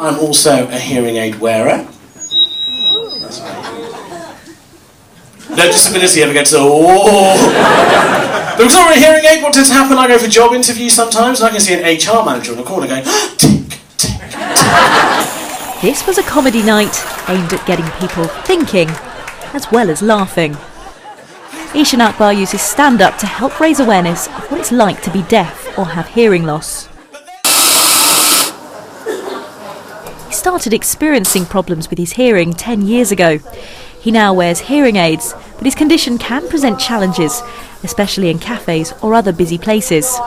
I'm also a hearing aid wearer. No disability ever gets a oh. Because I'm a hearing aid, what tends to happen, I go for job interviews sometimes and I can see an HR manager in the corner going, tick, tick, tick. This was a comedy night aimed at getting people thinking, as well as laughing. Ishan Akbar uses stand-up to help raise awareness of what it's like to be deaf or have hearing loss. He started experiencing problems with his hearing 10 years ago. He now wears hearing aids, but his condition can present challenges, especially in cafes or other busy places.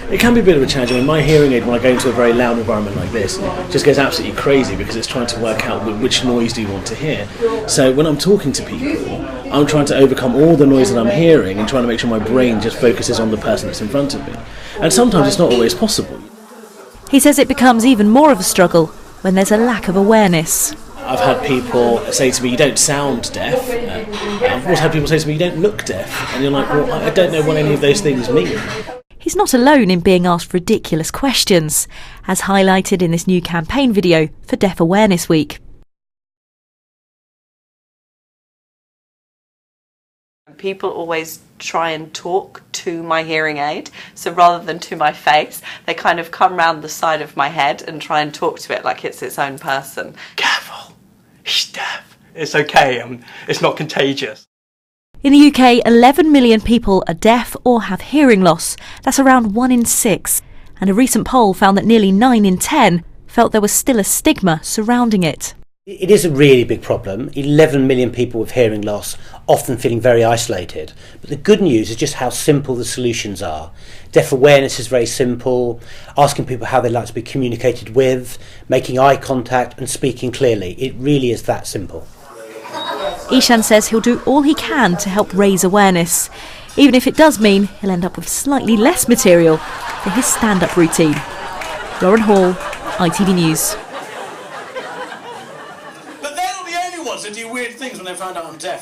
It can be a bit of a challenge. I mean, my hearing aid, when I go into a very loud environment like this, just goes absolutely crazy because it's trying to work out which noise do you want to hear. So when I'm talking to people, I'm trying to overcome all the noise that I'm hearing and trying to make sure my brain just focuses on the person that's in front of me. And sometimes it's not always possible. He says it becomes even more of a struggle when there's a lack of awareness. I've had people say to me, you don't sound deaf. I've also had people say to me, you don't look deaf. And you're like, well, I don't know what any of those things mean. He's not alone in being asked ridiculous questions, as highlighted in this new campaign video for Deaf Awareness Week. People always try and talk to my hearing aid, so rather than to my face, they kind of come round the side of my head and try and talk to it like it's its own person. Careful, he's deaf. It's okay, it's not contagious. In the UK, 11 million people are deaf or have hearing loss. That's around 1 in 6. And a recent poll found that nearly 9 in 10 felt there was still a stigma surrounding it. It is a really big problem. 11 million people with hearing loss, often feeling very isolated. But the good news is just how simple the solutions are. Deaf awareness is very simple, asking people how they like to be communicated with, making eye contact and speaking clearly. It really is that simple. Ishan says he'll do all he can to help raise awareness, even if it does mean he'll end up with slightly less material for his stand-up routine. Lauren Hall, ITV News. But they're not the only ones that do weird things when they find out I'm deaf.